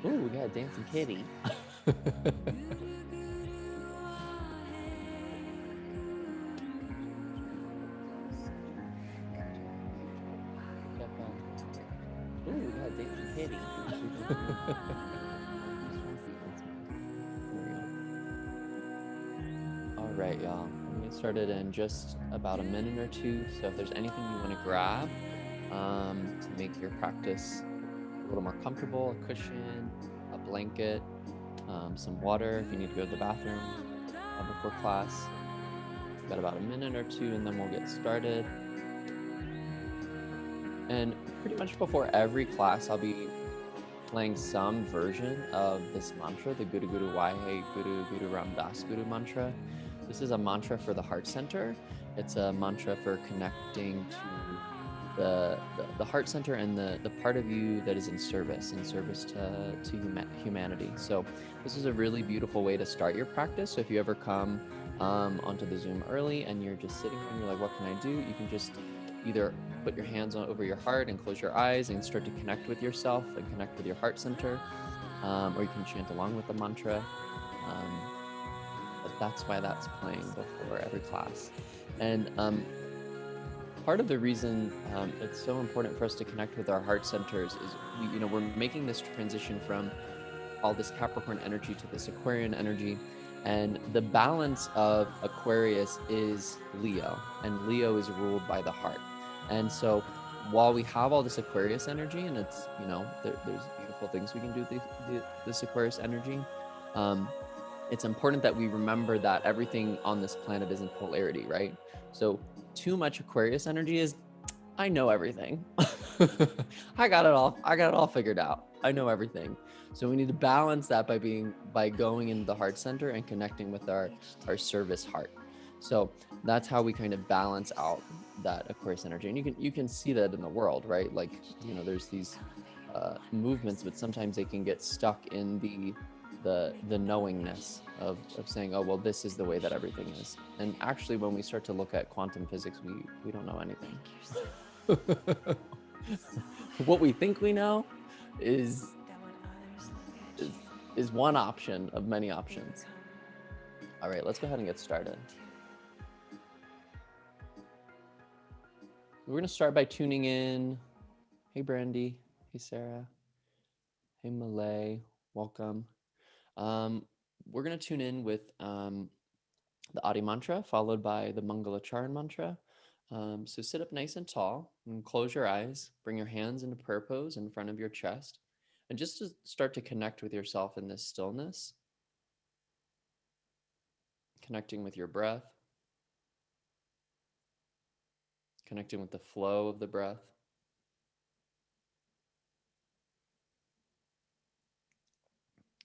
Ooh, we got a dancing kitty. Ooh, we got a dancing kitty. All right, y'all. I'm gonna get started in just about a minute or two. So if there's anything you want to grab to make your practice a little more comfortable, a cushion, a blanket, some water if you need to go to the bathroom before class. We've got about a minute or two and then we'll get started. And pretty much before every class, I'll be playing some version of this mantra, the Guru Guru Waihe Guru Guru Ram Das Guru mantra. This is a mantra for the heart center. It's a mantra for connecting to the heart center and the part of you that is in service to humanity. So this is a really beautiful way to start your practice. So if you ever come onto the Zoom early and you're just sitting and you're like, what can I do? You can just either put your hands over your heart and close your eyes and start to connect with yourself and connect with your heart center, or you can chant along with the mantra. But that's why that's playing before every class. And part of the reason it's so important for us to connect with our heart centers is we're making this transition from all this Capricorn energy to this Aquarian energy. And the balance of Aquarius is Leo, and Leo is ruled by the heart. And so while we have all this Aquarius energy, and it's, there's beautiful things we can do with this Aquarius energy, it's important that we remember that everything on this planet is in polarity, right? So too much Aquarius energy is, I know everything. I got it all figured out. I know everything. So we need to balance that by going into the heart center and connecting with our service heart. So that's how we kind of balance out that Aquarius energy. And you can see that in the world, right? Like, there's these movements, but sometimes they can get stuck in the knowingness of saying, oh, well, this is the way that everything is. And actually, when we start to look at quantum physics, we don't know anything. What we think we know is one option of many options. All right, let's go ahead and get started. We're going to start by tuning in. Hey, Brandy. Hey, Sarah. Hey, Malay. Welcome. We're going to tune in with the Adi mantra, followed by the Mangalacharan mantra. So sit up nice and tall and close your eyes. Bring your hands into prayer pose in front of your chest. And just to start to connect with yourself in this stillness, connecting with your breath, connecting with the flow of the breath.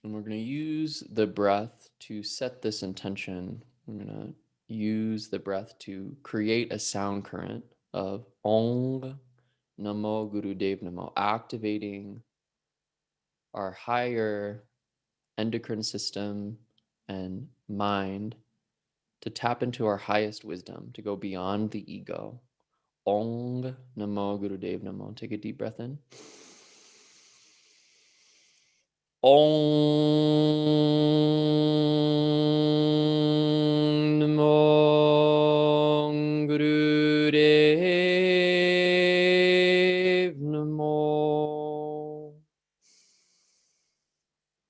And we're going to use the breath to set this intention. We're going to use the breath to create a sound current of Ong Namo Gurudev Namo, activating our higher endocrine system and mind to tap into our highest wisdom, to go beyond the ego. Ong Namo Gurudev Namo. Take a deep breath in. Om Namo Gurudev Namo.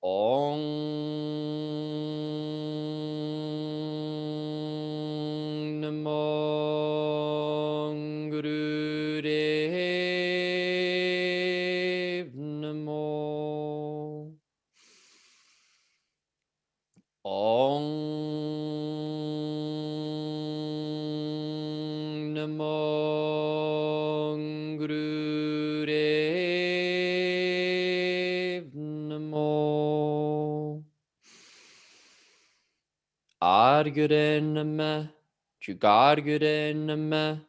Om Namo Gurudev Namo. Om Namo Gurudev Namo. Adgure Namah, Jugadgure Namah,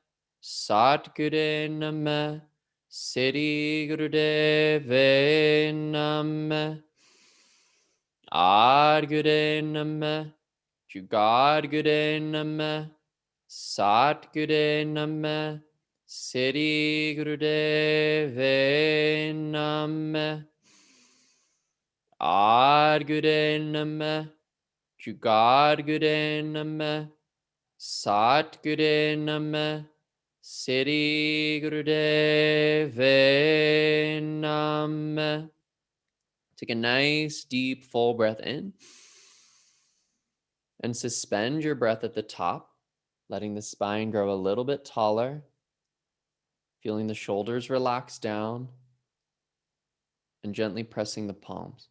Satgure Namah, Siddhi Gurudeve Namah. Adgure Namah, Jugadgure Namah, Satgure Namah, Siri Gurudeve Namah. Ad Gure Namah. Jugad Gure Namah. Sat Gure Namah. Siri Gurudeve Namah. Take a nice deep full breath in and suspend your breath at the top, letting the spine grow a little bit taller, feeling the shoulders relax down, and gently pressing the palms.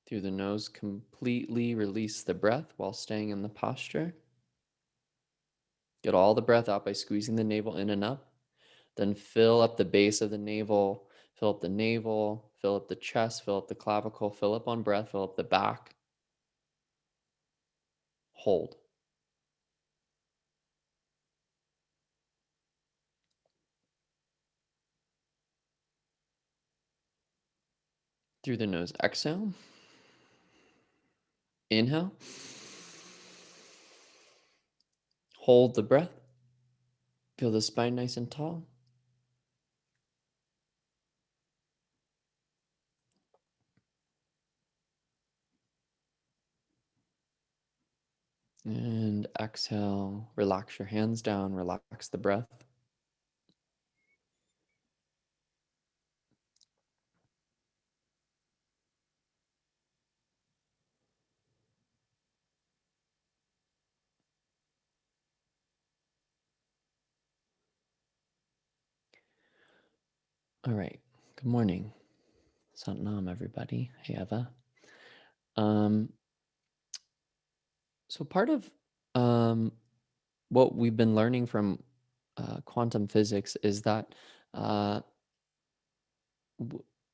Through the nose, completely release the breath while staying in the posture. Get all the breath out by squeezing the navel in and up. Then fill up the base of the navel, fill up the navel, fill up the chest, fill up the clavicle, fill up on breath, fill up the back. Hold. Through the nose, exhale. Inhale. Hold the breath. Feel the spine nice and tall. And exhale. Relax your hands down. Relax the breath. All right. Good morning. Satnam, everybody. Hey, Eva. Um, so part of what we've been learning from quantum physics is that uh,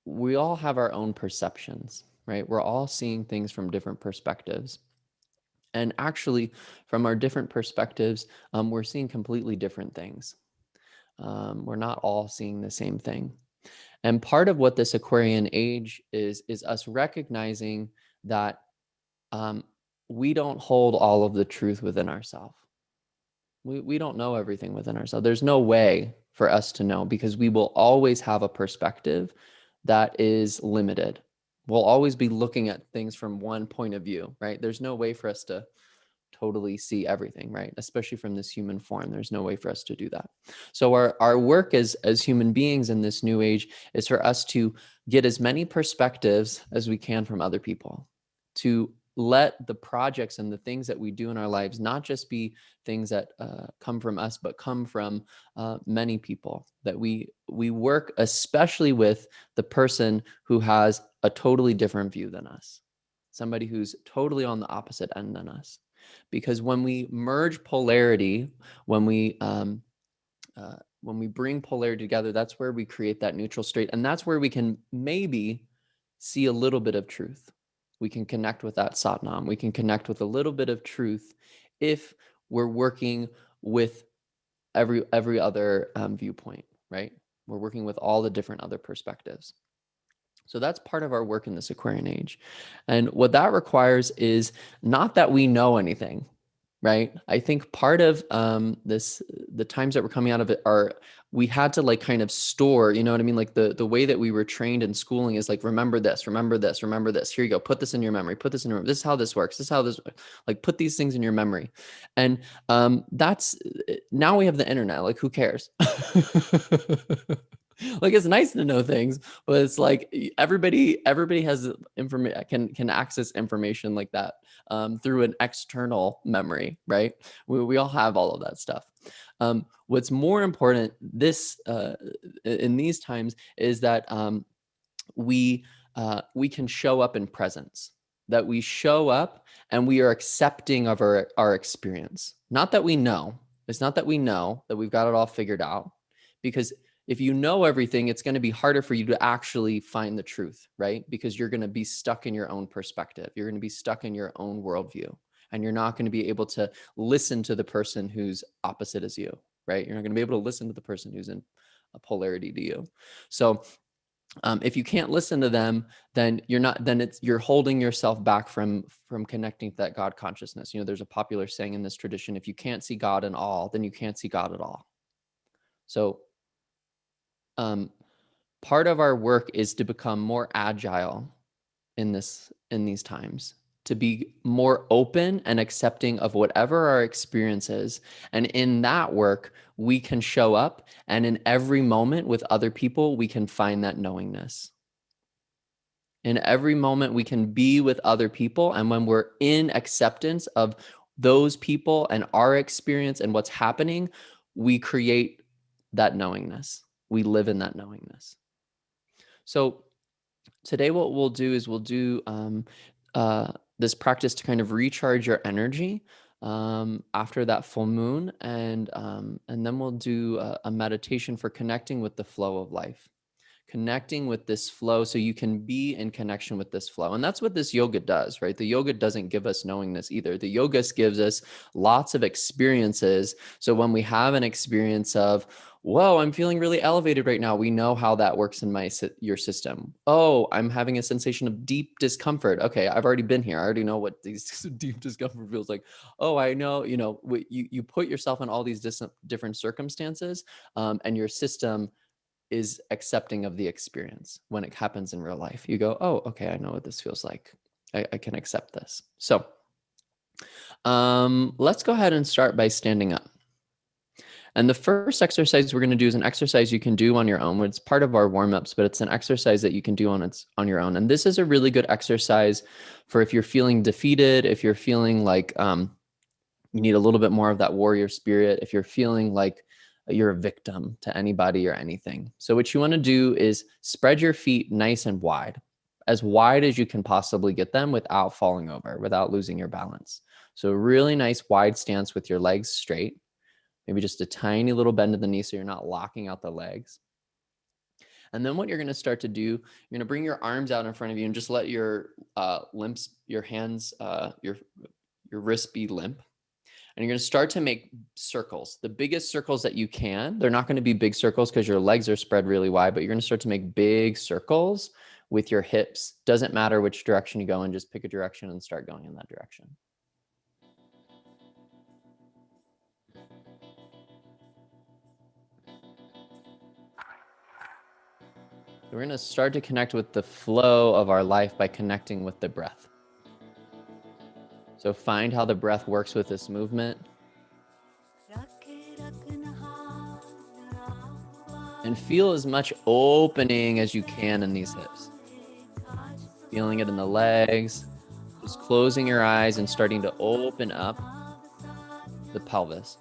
we all have our own perceptions, right? We're all seeing things from different perspectives. And actually, from our different perspectives, we're seeing completely different things. We're not all seeing the same thing. And part of what this Aquarian age is us recognizing that um, we don't hold all of the truth within ourselves. We don't know everything within ourselves. There's no way for us to know because we will always have a perspective that is limited. We'll always be looking at things from one point of view, right? There's no way for us to totally see everything, right? Especially from this human form. There's no way for us to do that. So our work as human beings in this new age is for us to get as many perspectives as we can from other people, to let the projects and the things that we do in our lives not just be things that come from us, but come from many people. That we work especially with the person who has a totally different view than us, somebody who's totally on the opposite end than us. Because when we merge polarity, when we bring polarity together, that's where we create that neutral state, and that's where we can maybe see a little bit of truth. We can connect with that Satnam. We can connect with a little bit of truth if we're working with every other viewpoint, right? We're working with all the different other perspectives. So that's part of our work in this Aquarian age. And what that requires is not that we know anything, right? I think part of the times that we're coming out of it are we had to like kind of store, you know what I mean? Like the way that we were trained in schooling is like, remember this, remember this, remember this. Here you go. Put this in your memory. Put this in your memory. This is how this works. This is how this, like put these things in your memory. And that's, now we have the internet. Like who cares? Like it's nice to know things, but it's like everybody has information, can access information like that through an external memory, right? We all have all of that stuff. What's more important in these times is that we can show up in presence, that we show up and we are accepting of our experience. Not that we know. It's not that we know that we've got it all figured out, because if you know everything, it's going to be harder for you to actually find the truth, right? Because you're going to be stuck in your own perspective. You're going to be stuck in your own worldview, and you're not going to be able to listen to the person who's opposite as you, right? You're not going to be able to listen to the person who's in a polarity to you. So If you can't listen to them, then you're holding yourself back from connecting to that God consciousness. There's a popular saying in this tradition: if you can't see God in all, then you can't see God at all. So um, part of our work is to become more agile in these times, to be more open and accepting of whatever our experience is. And in that work, we can show up, and in every moment with other people, we can find that knowingness. In every moment, we can be with other people. And when we're in acceptance of those people and our experience and what's happening, we create that knowingness. We live in that knowingness. So today what we'll do is we'll do this practice to kind of recharge your energy after that full moon, and then we'll do a meditation for connecting with the flow of life, connecting with this flow, so you can be in connection with this flow. And that's what this yoga does, right? The yoga doesn't give us knowingness either. The yoga gives us lots of experiences. So when we have an experience of, whoa, I'm feeling really elevated right now, we know how that works in your system. Oh, I'm having a sensation of deep discomfort. Okay, I've already been here. I already know what these deep discomfort feels like. Oh, I know, you put yourself in all these different circumstances, and your system is accepting of the experience. When it happens in real life, you go, oh, okay, I know what this feels like. I can accept this. So let's go ahead and start by standing up. And the first exercise we're going to do is an exercise you can do on your own. It's part of our warm-ups, but it's an exercise that you can do on your own. And this is a really good exercise for if you're feeling defeated, if you're feeling like you need a little bit more of that warrior spirit, if you're feeling like you're a victim to anybody or anything. So what you want to do is spread your feet nice and wide as you can possibly get them without falling over, without losing your balance. So really nice wide stance with your legs straight. Maybe just a tiny little bend in the knee so you're not locking out the legs. And then what you're going to start to do, you're going to bring your arms out in front of you and just let your limps, your hands, your wrists be limp. And you're going to start to make circles, the biggest circles that you can. They're not going to be big circles because your legs are spread really wide, but you're going to start to make big circles with your hips. Doesn't matter which direction you go in, just pick a direction and start going in that direction. We're going to start to connect with the flow of our life by connecting with the breath. So find how the breath works with this movement. And feel as much opening as you can in these hips. Feeling it in the legs, just closing your eyes and starting to open up the pelvis.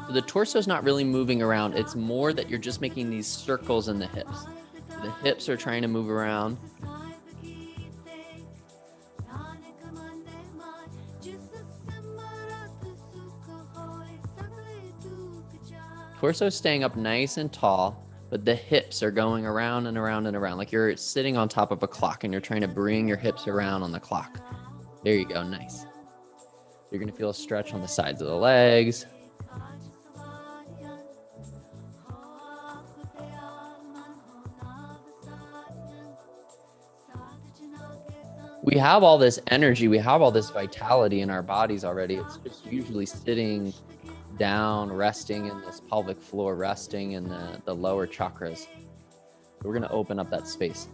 So the torso is not really moving around. It's more that you're just making these circles in the hips. So the hips are trying to move around. Torso is staying up nice and tall, but the hips are going around and around and around, like you're sitting on top of a clock and you're trying to bring your hips around on the clock. There you go, nice. You're going to feel a stretch on the sides of the legs. We have all this energy, we have all this vitality in our bodies already. It's just usually sitting down, resting in this pelvic floor, resting in the lower chakras. So we're going to open up that space.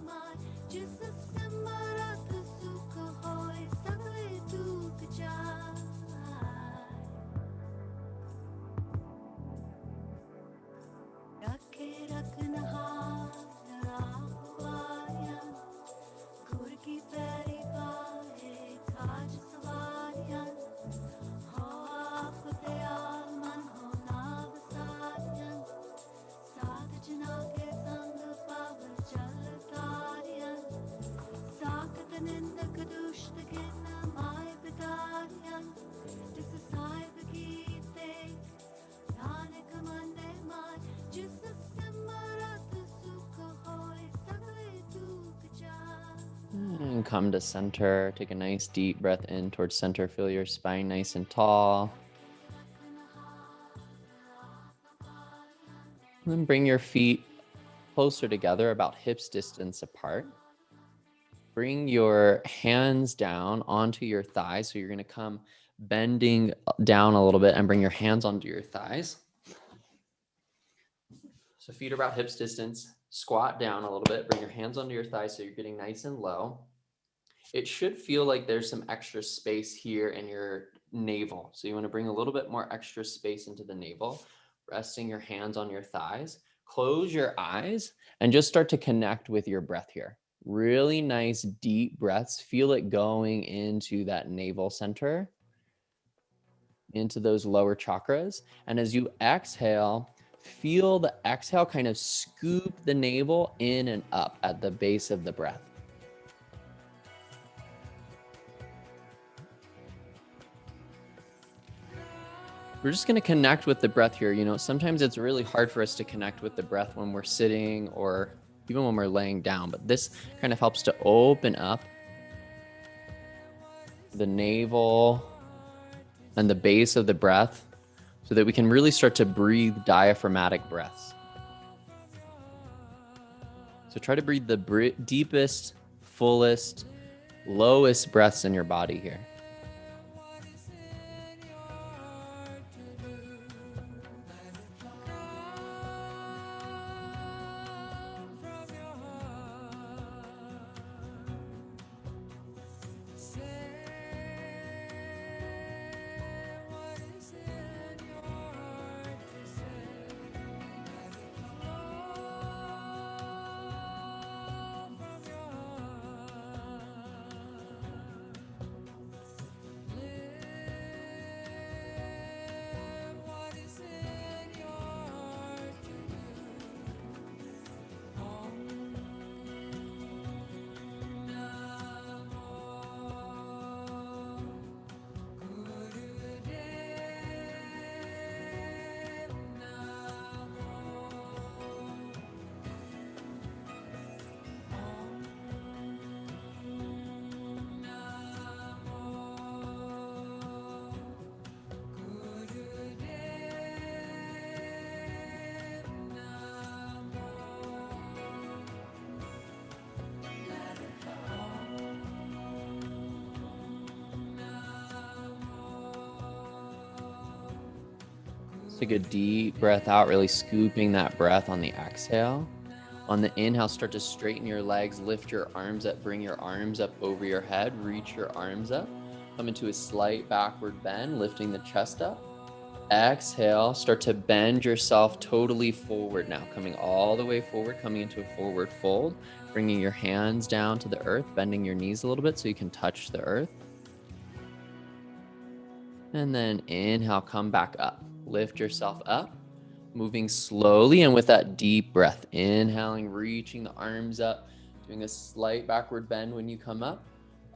And come to center. Take a nice deep breath in towards center. Feel your spine nice and tall. And then bring your feet closer together, about hips distance apart. Bring your hands down onto your thighs. So you're going to come bending down a little bit and bring your hands onto your thighs. So feet are about hips distance. Squat down a little bit. Bring your hands onto your thighs so you're getting nice and low. It should feel like there's some extra space here in your navel. So you want to bring a little bit more extra space into the navel, resting your hands on your thighs. Close your eyes and just start to connect with your breath here. Really nice deep breaths. Feel it going into that navel center, into those lower chakras. And as you exhale, feel the exhale kind of scoop the navel in and up at the base of the breath. We're just going to connect with the breath here. You know, sometimes it's really hard for us to connect with the breath when we're sitting or even when we're laying down, but this kind of helps to open up the navel and the base of the breath so that we can really start to breathe diaphragmatic breaths. So try to breathe the deepest, fullest, lowest breaths in your body here. Take a deep breath out, really scooping that breath on the exhale. On the inhale, start to straighten your legs, lift your arms up, bring your arms up over your head, reach your arms up. Come into a slight backward bend, lifting the chest up. Exhale, start to bend yourself totally forward now, coming all the way forward, coming into a forward fold, bringing your hands down to the earth, bending your knees a little bit so you can touch the earth. And then inhale, come back up. Lift yourself up, moving slowly and with that deep breath. Inhaling, reaching the arms up, doing a slight backward bend when you come up.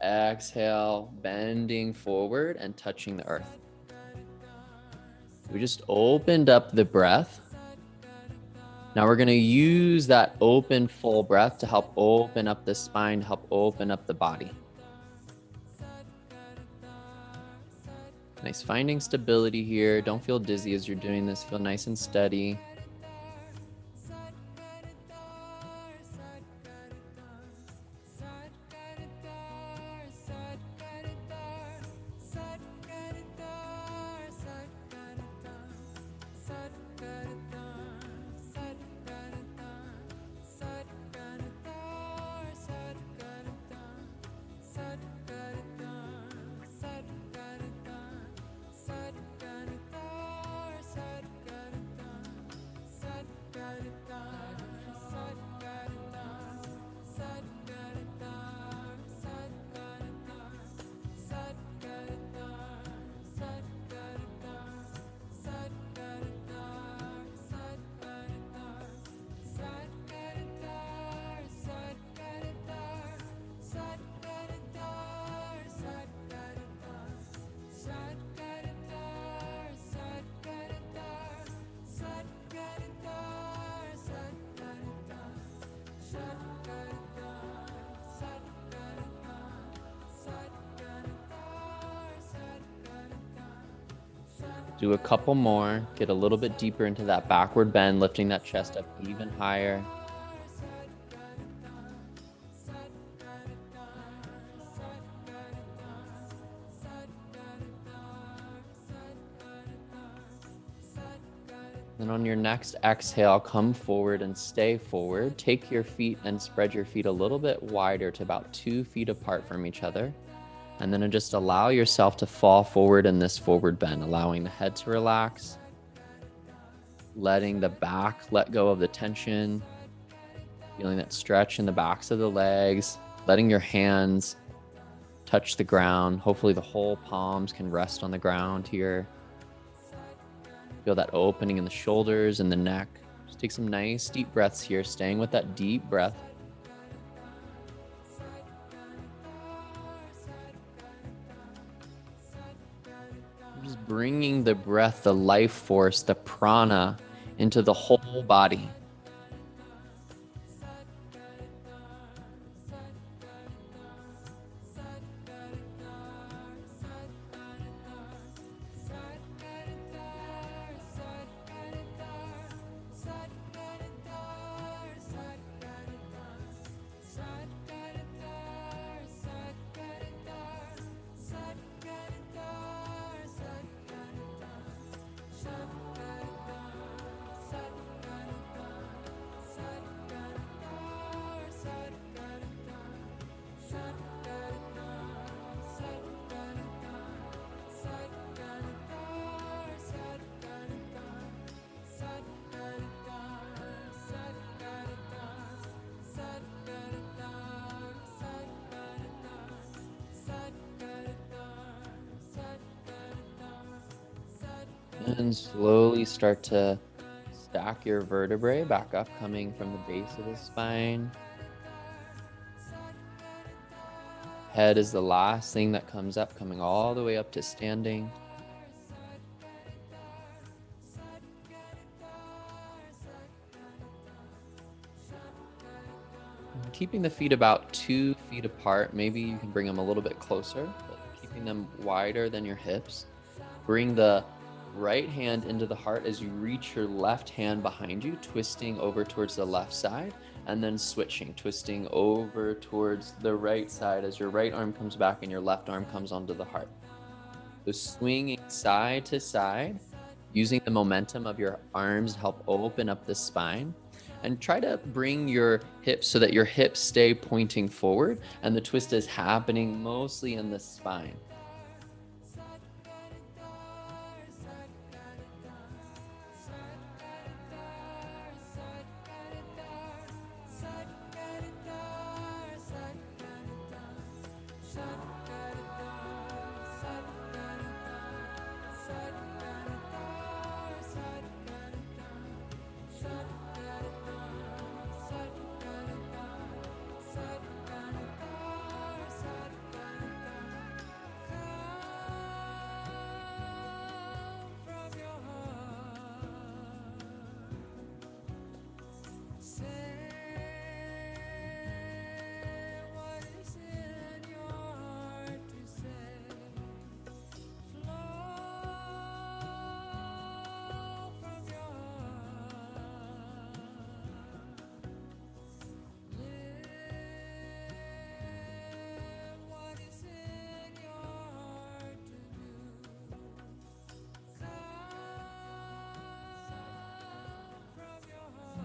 Exhale, bending forward and touching the earth. We just opened up the breath. Now we're going to use that open, full breath to help open up the spine, to help open up the body. Nice, finding stability here. Don't feel dizzy as you're doing this. Feel nice and steady. Do a couple more. Get a little bit deeper into that backward bend, lifting that chest up even higher. Then on your next exhale, come forward and stay forward. Take your feet and spread your feet a little bit wider to about 2 feet apart from each other. And then just allow yourself to fall forward in this forward bend, allowing the head to relax, letting the back let go of the tension, feeling that stretch in the backs of the legs, letting your hands touch the ground. Hopefully the whole palms can rest on the ground here. Feel that opening in the shoulders and the neck. Just take some nice deep breaths here, staying with that deep breath. Just bringing the breath, the life force, the prana into the whole body. And slowly start to stack your vertebrae back up, coming from the base of the spine. Head is the last thing that comes up, coming all the way up to standing. And keeping the feet about 2 feet apart. Maybe you can bring them a little bit closer, but keeping them wider than your hips. Bring the right hand into the heart as you reach your left hand behind you, twisting over towards the left side, and then switching, twisting over towards the right side as your right arm comes back and your left arm comes onto the heart. So swinging side to side, using the momentum of your arms to help open up the spine. And try to bring your hips so that your hips stay pointing forward and the twist is happening mostly in the spine.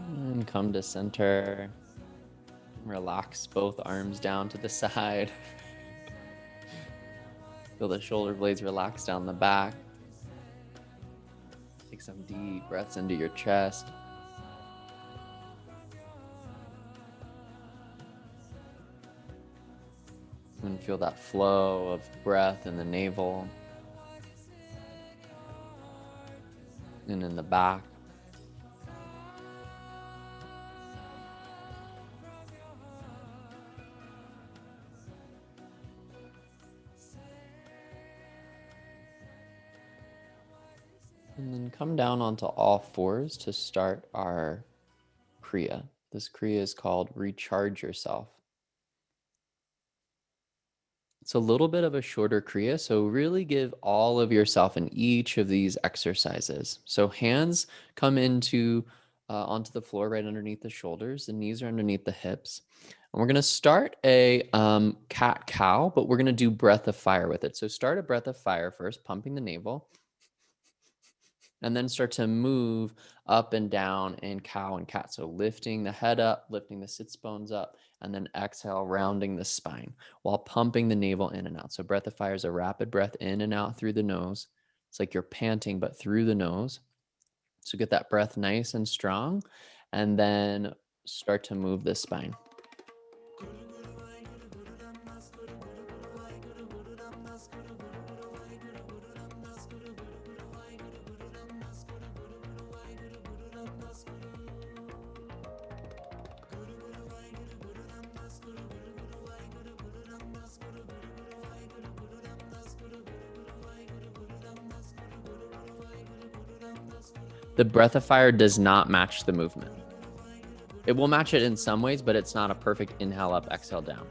And come to center. Relax both arms down to the side. Feel the shoulder blades relax down the back. Take some deep breaths into your chest. And feel that flow of breath in the navel and in the back. And then come down onto all fours to start our Kriya. This Kriya is called Recharge Yourself. It's a little bit of a shorter Kriya, so really give all of yourself in each of these exercises. So hands come onto the floor right underneath the shoulders. The knees are underneath the hips. And we're going to start a cat-cow, but we're going to do breath of fire with it. So start a breath of fire first, pumping the navel, and then start to move up and down in cow and cat. So lifting the head up, lifting the sits bones up, and then exhale, rounding the spine while pumping the navel in and out. So breath of fire is a rapid breath in and out through the nose. It's like you're panting, but through the nose. So get that breath nice and strong, and then start to move the spine. The breath of fire does not match the movement. It will match it in some ways, but it's not a perfect inhale up, exhale down.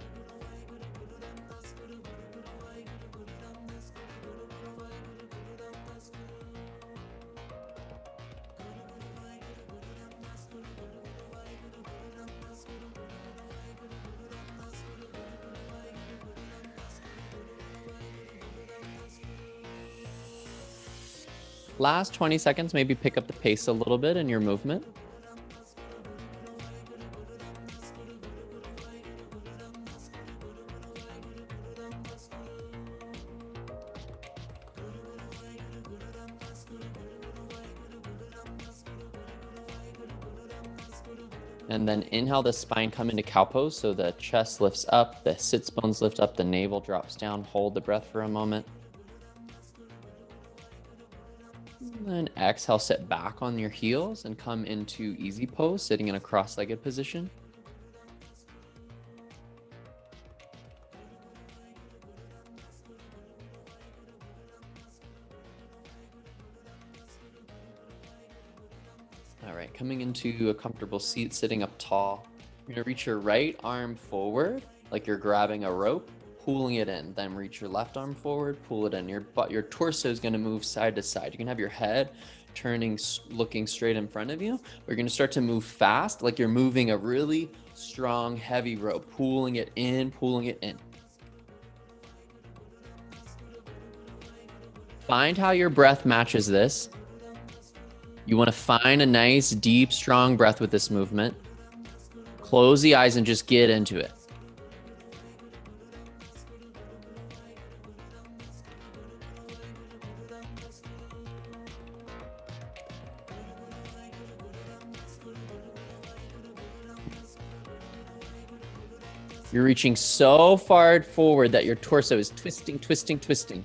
Last 20 seconds, maybe pick up the pace a little bit in your movement. And then inhale the spine, come into cow pose. So the chest lifts up, the sits bones lift up, the navel drops down. Hold the breath for a moment. And then exhale, sit back on your heels and come into easy pose, sitting in a cross-legged position. All right, coming into a comfortable seat, sitting up tall. You're gonna reach your right arm forward, like you're grabbing a rope, pulling it in. Then reach your left arm forward, pull it in. Your torso is gonna move side to side. You can have your head turning, looking straight in front of you. We're gonna start to move fast, like you're moving a really strong, heavy rope, pulling it in, pulling it in. Find how your breath matches this. You want to find a nice, deep, strong breath with this movement. Close the eyes and just get into it. You're reaching so far forward that your torso is twisting, twisting, twisting.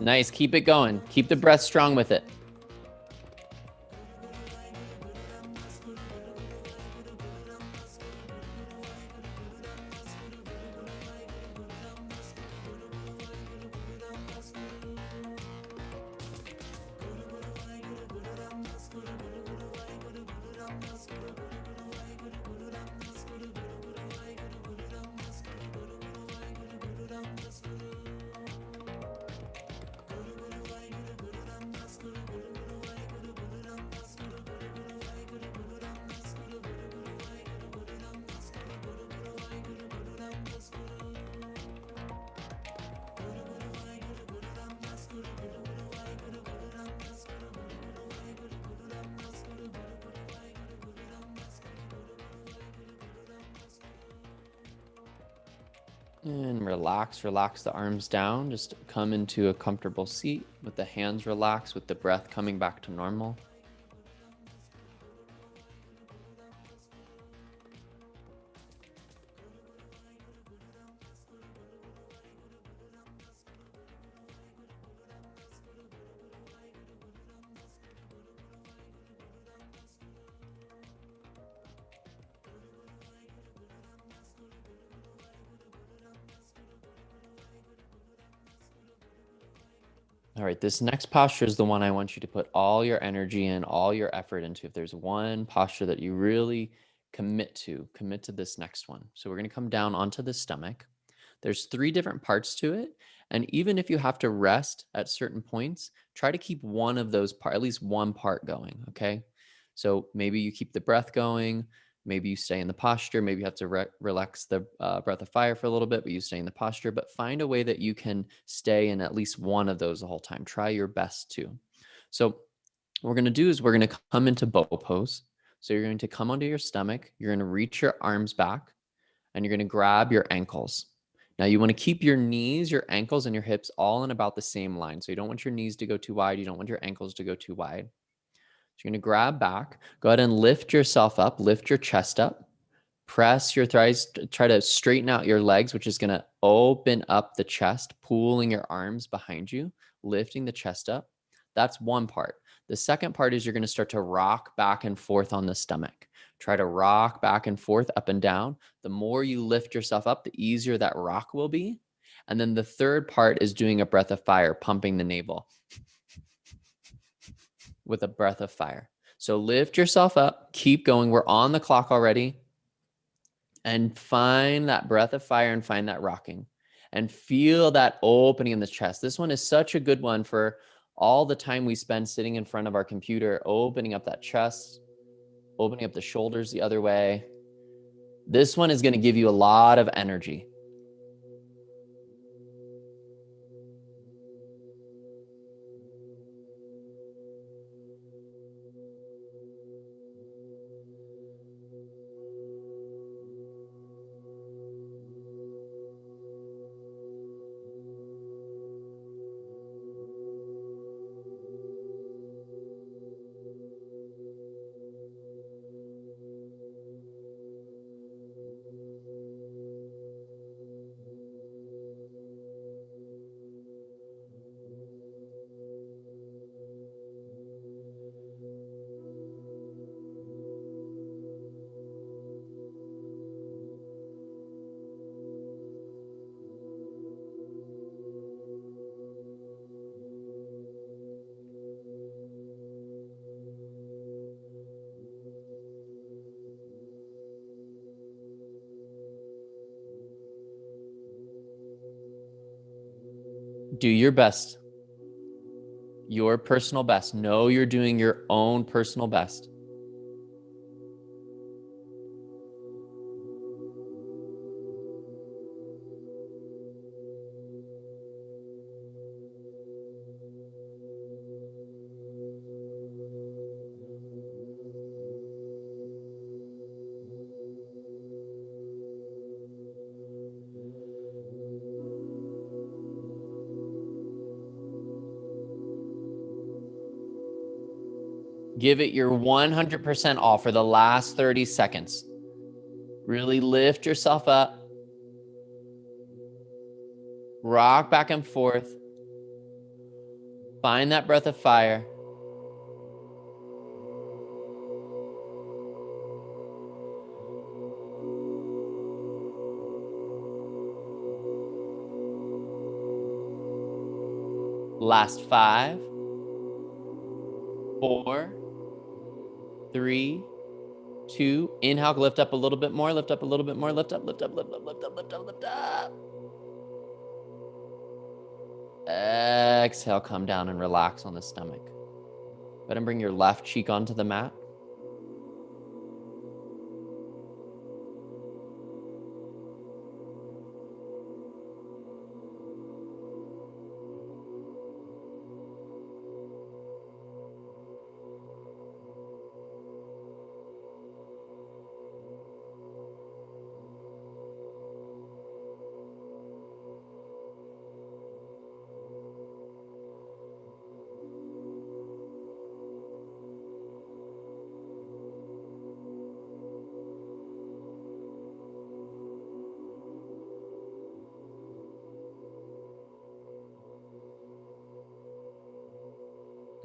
Nice, keep it going. Keep the breath strong with it. And relax, relax the arms down. Just come into a comfortable seat with the hands relaxed, with the breath coming back to normal. All right, this next posture is the one I want you to put all your energy and all your effort into. If there's one posture that you really commit to this next one. So we're going to come down onto the stomach. There's 3 different parts to it, and even if you have to rest at certain points, try to keep one of those at least one part going, okay? So maybe you keep the breath going, maybe you stay in the posture, maybe you have to relax the breath of fire for a little bit, but you stay in the posture, but find a way that you can stay in at least one of those the whole time. Try your best to. So what we're going to do is we're going to come into bow pose. So you're going to come onto your stomach, you're going to reach your arms back, and you're going to grab your ankles. Now you want to keep your knees, your ankles, and your hips all in about the same line. So you don't want your knees to go too wide. You don't want your ankles to go too wide. So you're going to grab back. Go ahead and lift yourself up. Lift your chest up. Press your thighs. Try to straighten out your legs, which is going to open up the chest, pulling your arms behind you, lifting the chest up. That's one part. The second part is you're going to start to rock back and forth on the stomach. Try to rock back and forth, up and down. The more you lift yourself up, the easier that rock will be. And then the third part is doing a breath of fire, pumping the navel with a breath of fire. So lift yourself up, keep going. We're on the clock already. And find that breath of fire and find that rocking. And feel that opening in the chest. This one is such a good one for all the time we spend sitting in front of our computer, opening up that chest, opening up the shoulders the other way. This one is going to give you a lot of energy. Do your best, your personal best. Know you're doing your own personal best. Give it your 100% all for the last 30 seconds. Really lift yourself up. Rock back and forth. Find that breath of fire. Last 5, 4, 3, 2. Inhale, lift up a little bit more, lift up a little bit more, lift up, lift up, lift up, lift up, lift up, lift up. Exhale, come down and relax on the stomach. Go ahead and bring your left cheek onto the mat.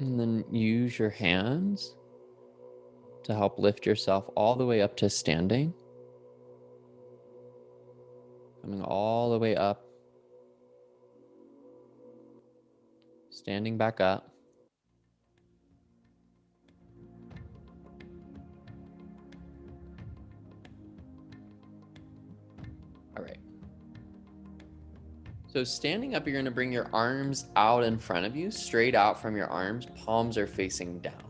And then use your hands to help lift yourself all the way up to standing. Coming all the way up. Standing back up. All right. So standing up, you're going to bring your arms out in front of you, straight out from your arms. Palms are facing down.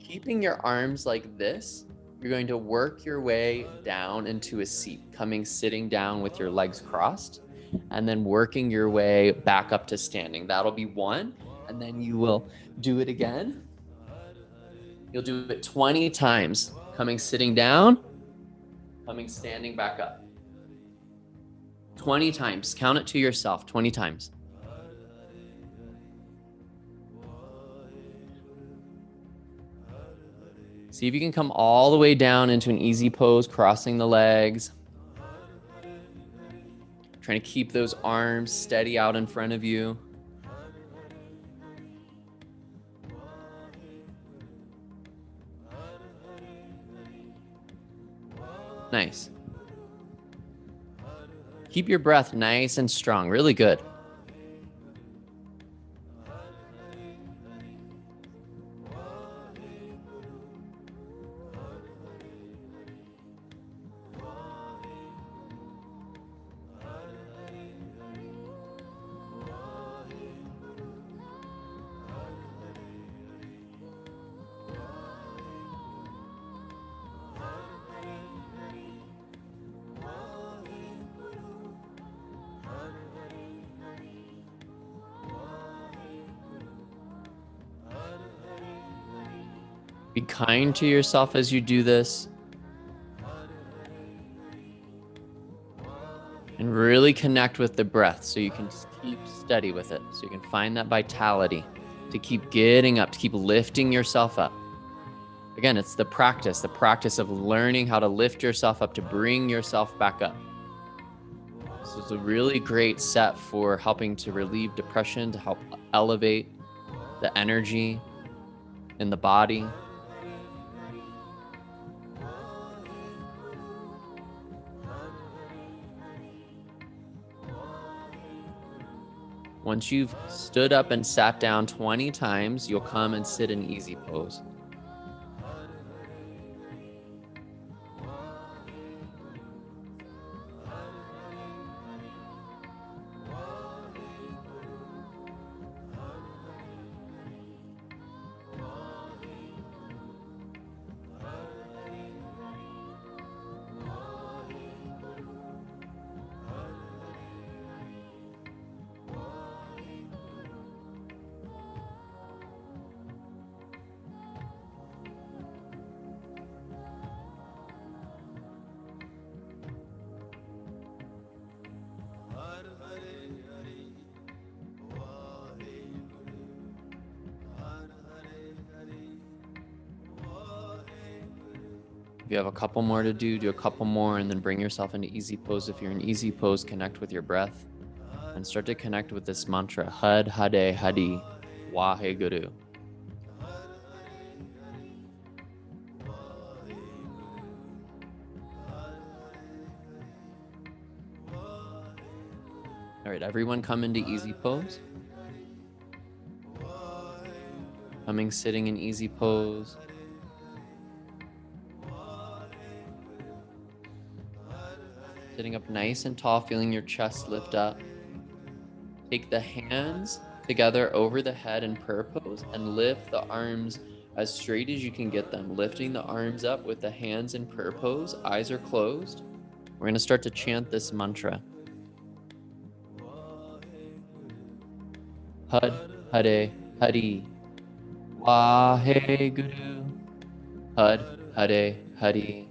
Keeping your arms like this, you're going to work your way down into a seat, sitting down with your legs crossed, and then working your way back up to standing. That'll be one, and then you will do it again. You'll do it 20 times, sitting down, standing back up. 20 times. Count it to yourself, 20 times. See if you can come all the way down into an easy pose, crossing the legs. Trying to keep those arms steady out in front of you. Nice. Keep your breath nice and strong. Really good. Be kind to yourself as you do this. And really connect with the breath so you can keep steady with it. So you can find that vitality to keep getting up, to keep lifting yourself up. Again, it's the practice of learning how to lift yourself up, to bring yourself back up. So it's a really great set for helping to relieve depression, to help elevate the energy in the body. Once you've stood up and sat down 20 times, you'll come and sit in easy pose. If you have a couple more to do a couple more, and then bring yourself into easy pose. If you're in easy pose, connect with your breath and start to connect with this mantra, Had Hade Hadi Waheguru. All right, everyone come into easy pose. Sitting in easy pose. Sitting up nice and tall, feeling your chest lift up. Take the hands together over the head in prayer pose and lift the arms as straight as you can get them. Lifting the arms up with the hands in prayer pose, eyes are closed. We're going to start to chant this mantra. Had Hade Hari Waheguru. Had Hade Hari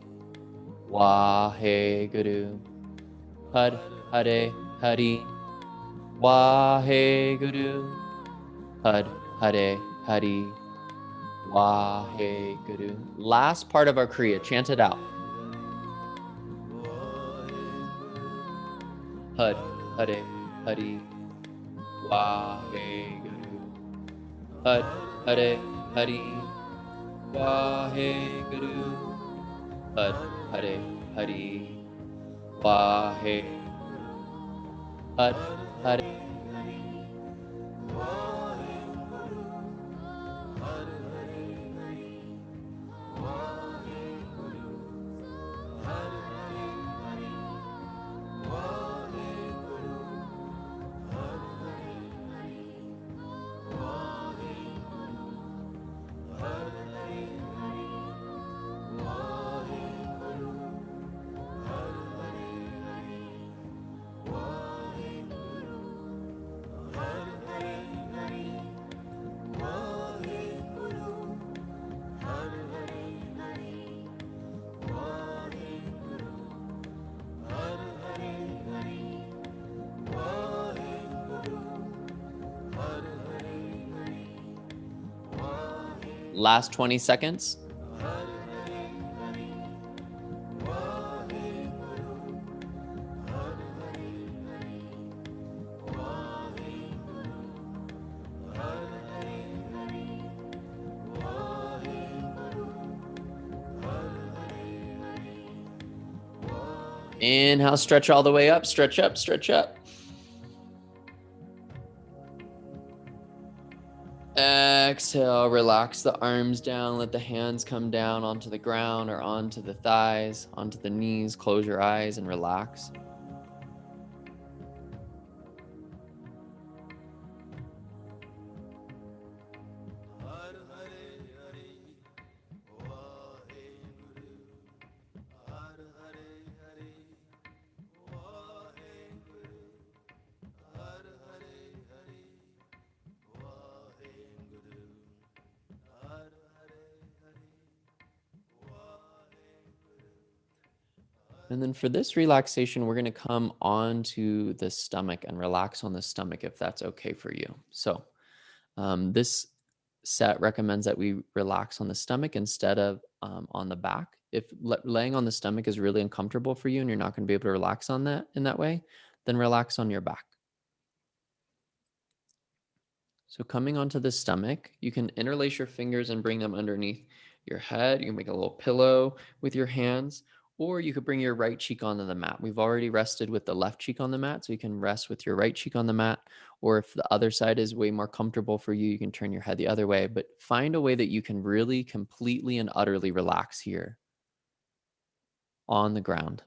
Waheguru. Had Hade Hari Waheguru. Had Hade Hari Waheguru. Last part of our Kriya, chant it out. Had Hade Hari Waheguru. Hat Hare Hari Waheguru. Hat Hare Hari Waheguru. Hat Hare. Last 20 seconds. Inhale, stretch all the way up, stretch up, stretch up. Exhale, relax the arms down, let the hands come down onto the ground or onto the thighs, onto the knees. Close your eyes and relax. And then for this relaxation, we're going to come onto the stomach and relax on the stomach if that's okay for you. So, this set recommends that we relax on the stomach instead of on the back. If laying on the stomach is really uncomfortable for you and you're not going to be able to relax on that in that way, then relax on your back. So coming onto the stomach, you can interlace your fingers and bring them underneath your head. You can make a little pillow with your hands, or you could bring your right cheek onto the mat. We've already rested with the left cheek on the mat, so you can rest with your right cheek on the mat. Or if the other side is way more comfortable for you, you can turn your head the other way. But find a way that you can really completely and utterly relax here on the ground.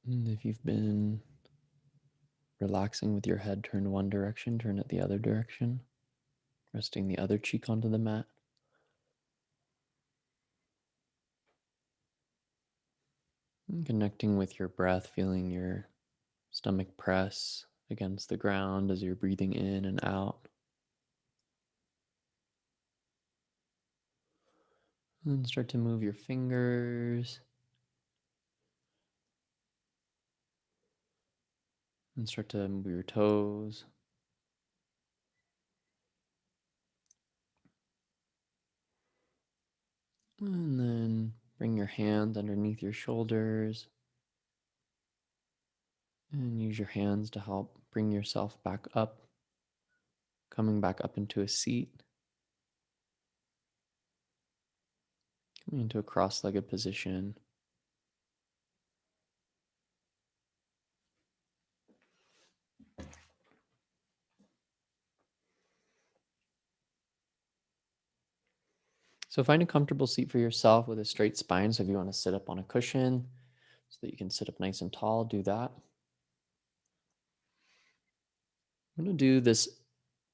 And if you've been relaxing with your head turned one direction, turn it the other direction, resting the other cheek onto the mat. And connecting with your breath, feeling your stomach press against the ground as you're breathing in and out. And start to move your fingers and start to move your toes. And then bring your hands underneath your shoulders and use your hands to help bring yourself back up, coming back up into a seat, coming into a cross-legged position. So find a comfortable seat for yourself with a straight spine. So if you want to sit up on a cushion so that you can sit up nice and tall, do that. I'm going to do this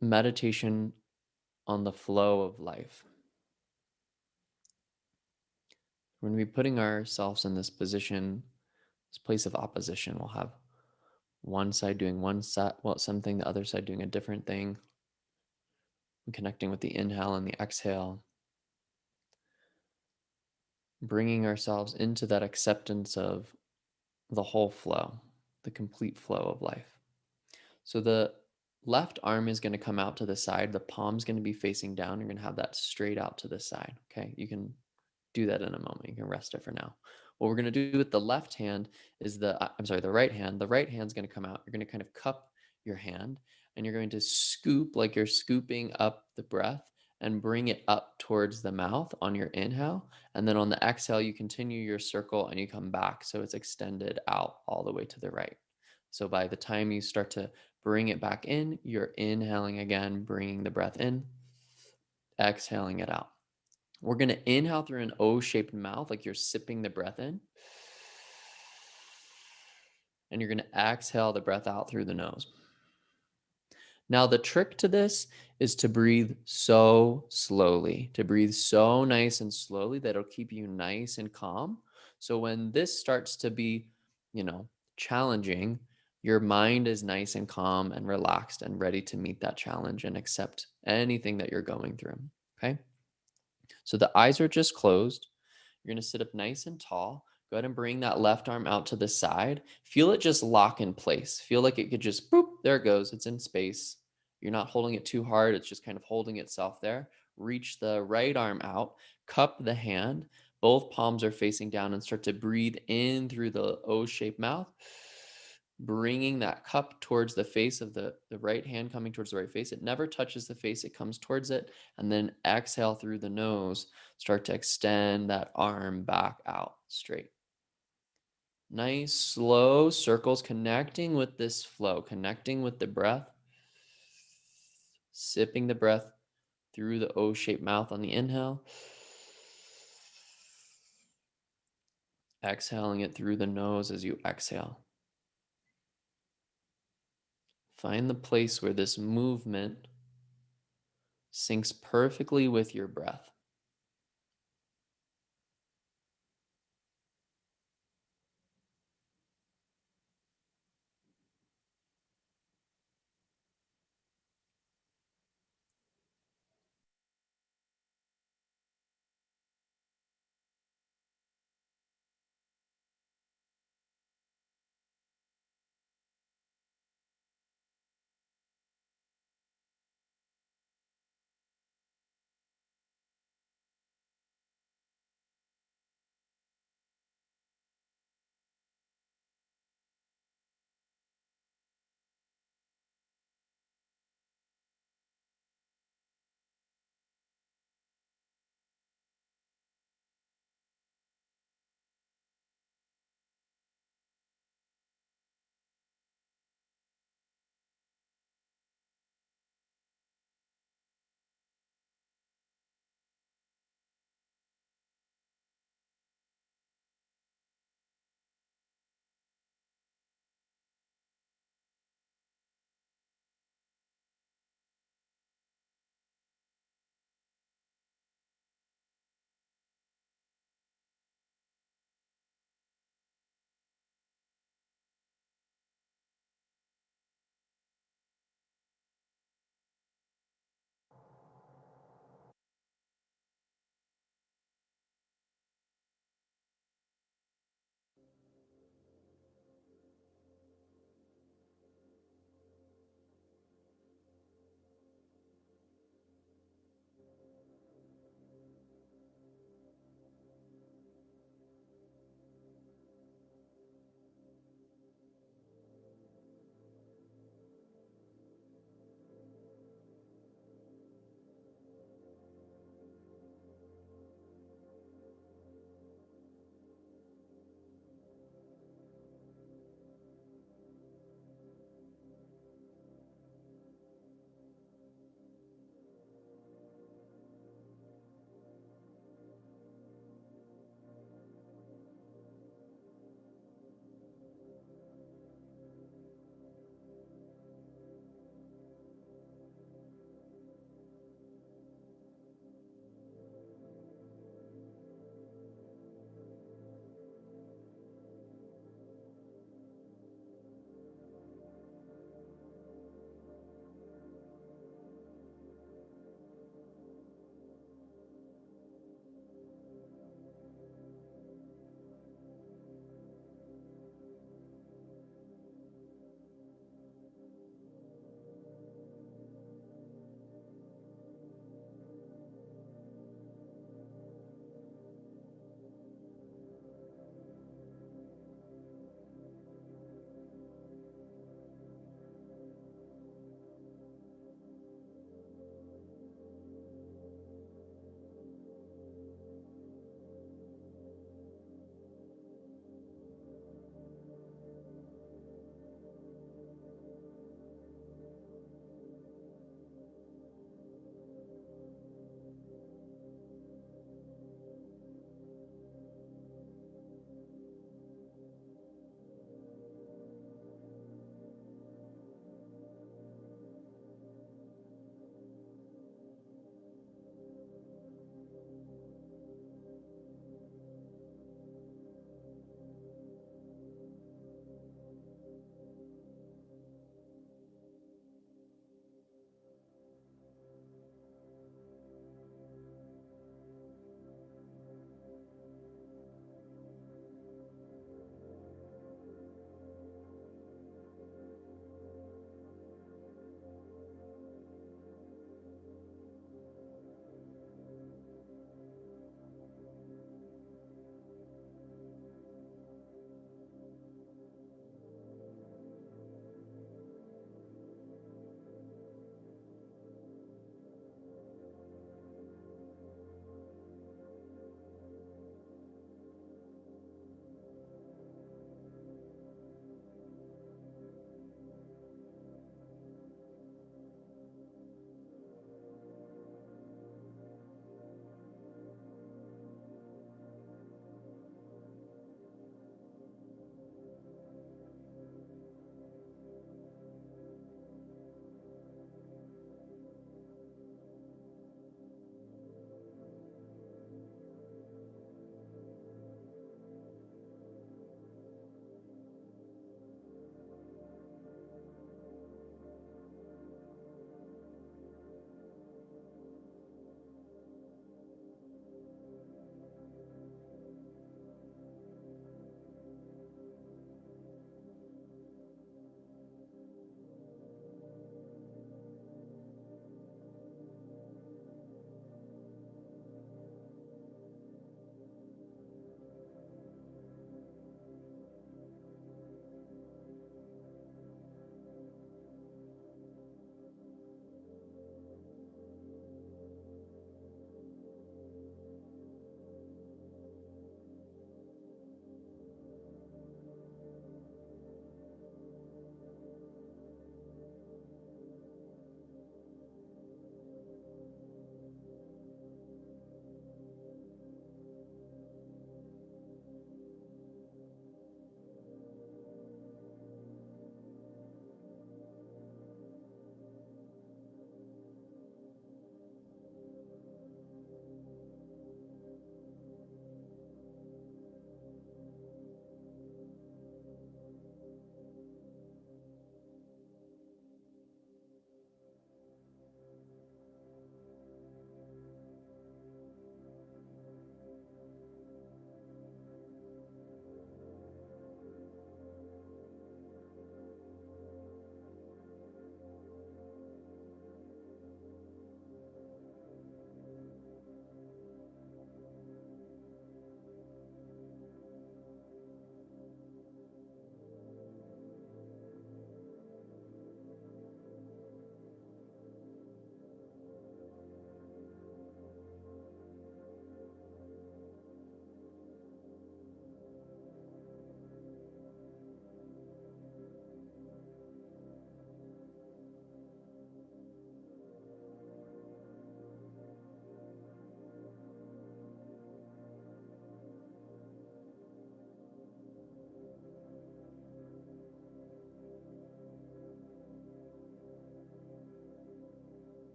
meditation on the flow of life. We're going to be putting ourselves in this position, this place of opposition. We'll have one side doing something, the other side doing a different thing, and connecting with the inhale and the exhale, bringing ourselves into that acceptance of the whole flow, the complete flow of life. So the left arm is going to come out to the side. The palm's going to be facing down. You're going to have that straight out to the side. Okay. You can do that in a moment. You can rest it for now. What we're going to do with the left hand is the right hand. The right hand's going to come out. You're going to kind of cup your hand and you're going to scoop like you're scooping up the breath and bring it up towards the mouth on your inhale. And then on the exhale, you continue your circle and you come back. So it's extended out all the way to the right. So by the time you start to bring it back in, you're inhaling again, bringing the breath in, exhaling it out. We're going to inhale through an O-shaped mouth, like you're sipping the breath in. And you're going to exhale the breath out through the nose. Now, the trick to this is to breathe so slowly, to breathe so nice and slowly that it'll keep you nice and calm. So when this starts to be, challenging, your mind is nice and calm and relaxed and ready to meet that challenge and accept anything that you're going through. Okay. So the eyes are just closed. You're going to sit up nice and tall. Go ahead and bring that left arm out to the side. Feel it just lock in place. Feel like it could just, boop, there it goes. It's in space. You're not holding it too hard. It's just kind of holding itself there. Reach the right arm out, cup the hand. Both palms are facing down and start to breathe in through the O-shaped mouth, bringing that cup towards the face of the right hand, coming towards the right face. It never touches the face. It comes towards it. And then exhale through the nose. Start to extend that arm back out straight. Nice, slow circles connecting with this flow, connecting with the breath. Sipping the breath through the O-shaped mouth on the inhale. Exhaling it through the nose as you exhale. Find the place where this movement syncs perfectly with your breath.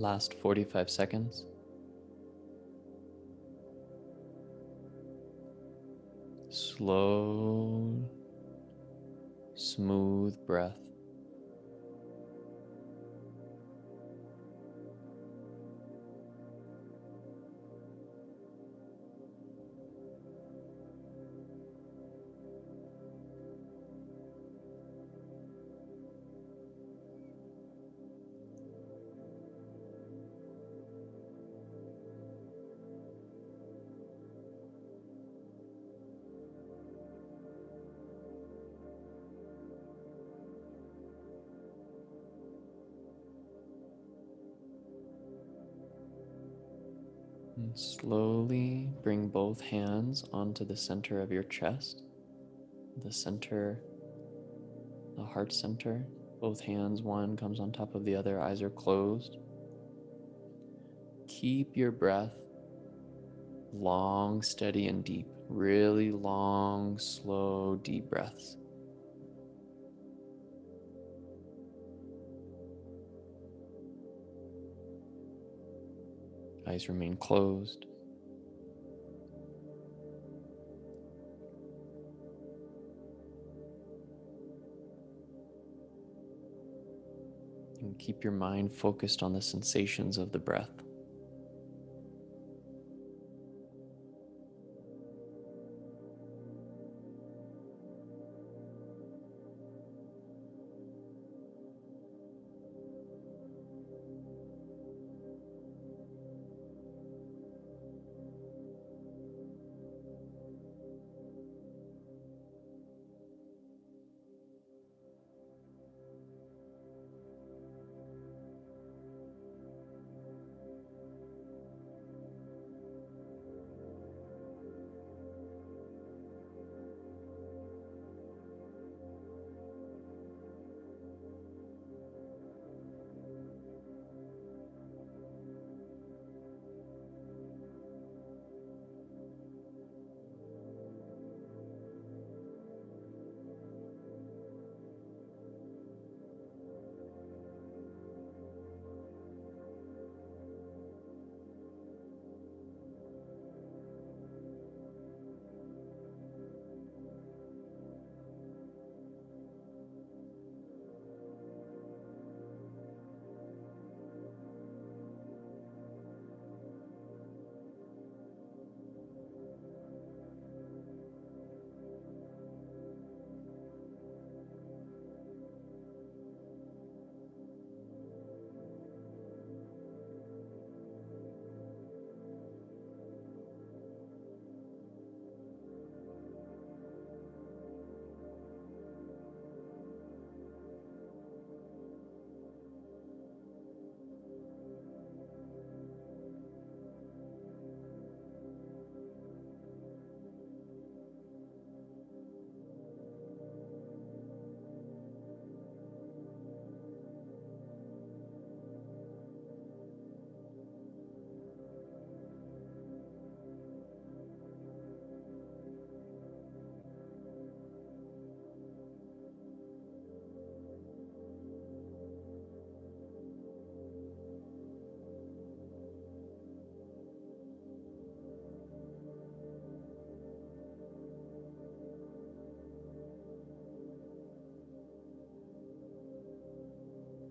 Last 45 seconds. Slow, smooth breath. And slowly bring both hands onto the center of your chest, the center, the heart center. Both hands, one comes on top of the other, eyes are closed. Keep your breath long, steady, and deep. Really long, slow, deep breaths. Eyes remain closed. And keep your mind focused on the sensations of the breath.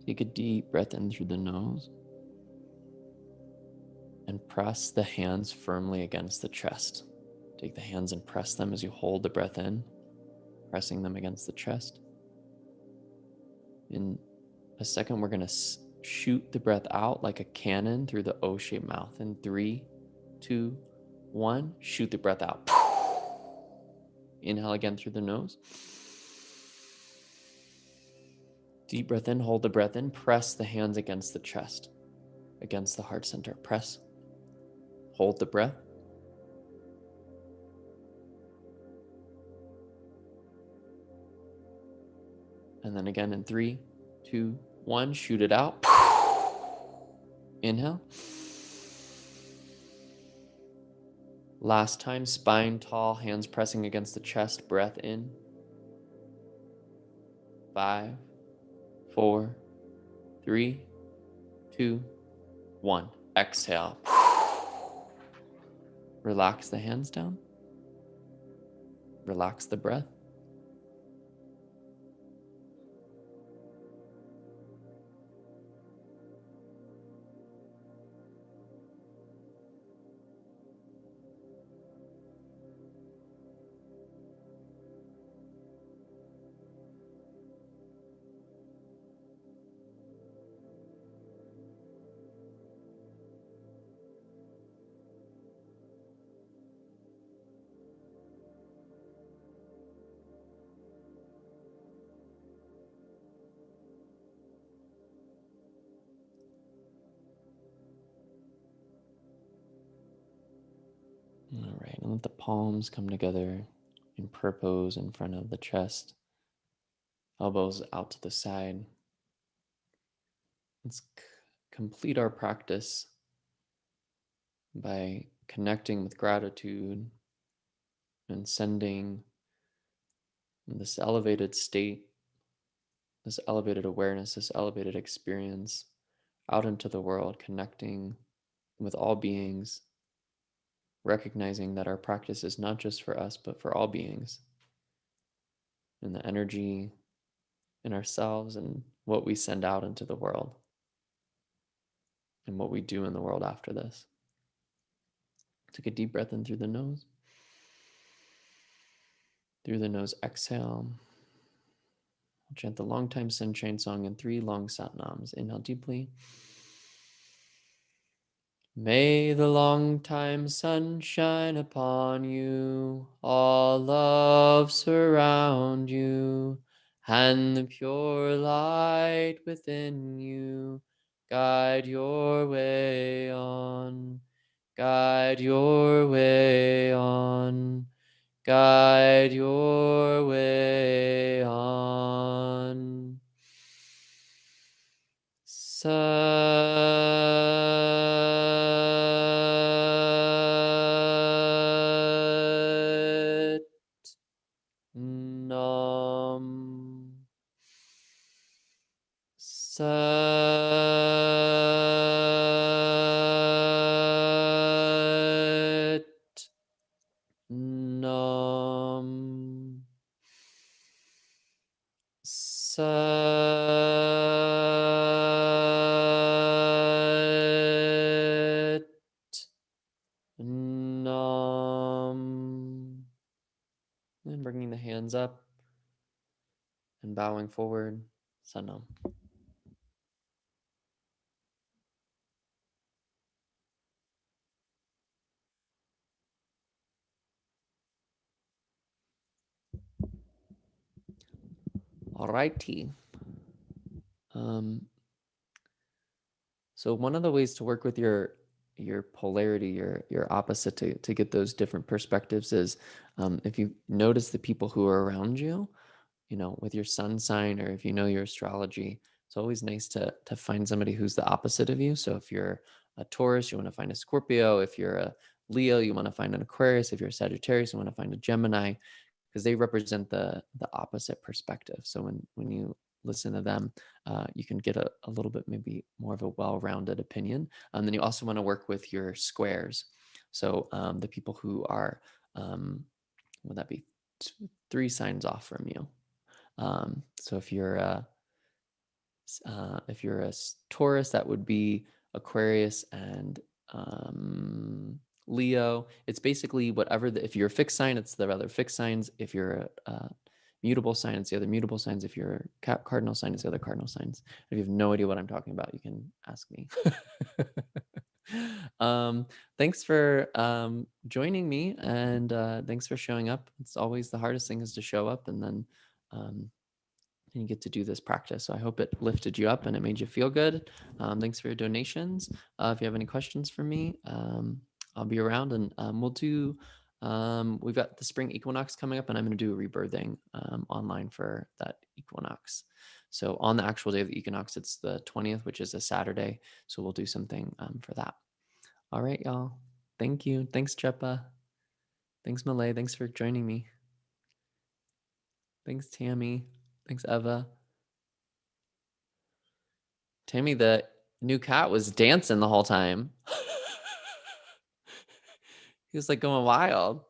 Take a deep breath in through the nose and press the hands firmly against the chest. Take the hands and press them as you hold the breath in, pressing them against the chest. In a second, we're going to shoot the breath out like a cannon through the O-shaped mouth. In 3, 2, 1, shoot the breath out. Inhale again through the nose. Deep breath in, hold the breath in, press the hands against the chest, against the heart center. Press, hold the breath. And then again in 3, 2, 1, shoot it out. Inhale. Last time, spine tall, hands pressing against the chest, breath in. 5, 4, 3, 2, 1. Exhale. Relax the hands down. Relax the breath. All right, and let the palms come together in prayer pose in front of the chest, elbows out to the side. Let's complete our practice by connecting with gratitude and sending this elevated state, this elevated awareness, this elevated experience out into the world, connecting with all beings, recognizing that our practice is not just for us, but for all beings, and the energy in ourselves and what we send out into the world and what we do in the world after this. Take a deep breath in through the nose. Through the nose, exhale. Chant the long time sunshine song in 3 long satnams. Inhale deeply. May the long time sun shine upon you, all love surround you, and the pure light within you guide your way on, guide your way on, guide your way on. Sat Nam. Sat Nam. Sat Nam. And bringing the hands up and bowing forward. Sanam. Alrighty. So one of the ways to work with your polarity, your opposite, to get those different perspectives is, if you notice the people who are around you, with your sun sign, or if you know your astrology, it's always nice to find somebody who's the opposite of you. So if you're a Taurus, you want to find a Scorpio. If you're a Leo, you want to find an Aquarius. If you're a Sagittarius, you want to find a Gemini, because they represent the opposite perspective. So when you listen to them, you can get a little bit maybe more of a well-rounded opinion. Then you also want to work with your squares. So the people who are, would that be 3 signs off from you? So if you're a Taurus, that would be Aquarius and Leo. It's basically whatever if you're a fixed sign, it's the other fixed signs. If you're a mutable sign, it's the other mutable signs. If you're a cardinal sign, it's the other cardinal signs. If you have no idea what I'm talking about, you can ask me. Thanks for joining me, and thanks for showing up. It's always the hardest thing is to show up, and then and you get to do this practice. So I hope it lifted you up and it made you feel good. Thanks for your donations. If you have any questions for me, I'll be around, and we've got the spring equinox coming up, and I'm going to do a rebirthing online for that equinox. So on the actual day of the equinox, it's the 20th, which is a Saturday. So we'll do something for that. All right, y'all. Thank you. Thanks, Jepa. Thanks, Malay. Thanks for joining me. Thanks, Tammy. Thanks, Eva. Tammy, the New cat was dancing the whole time. He was, like, going wild.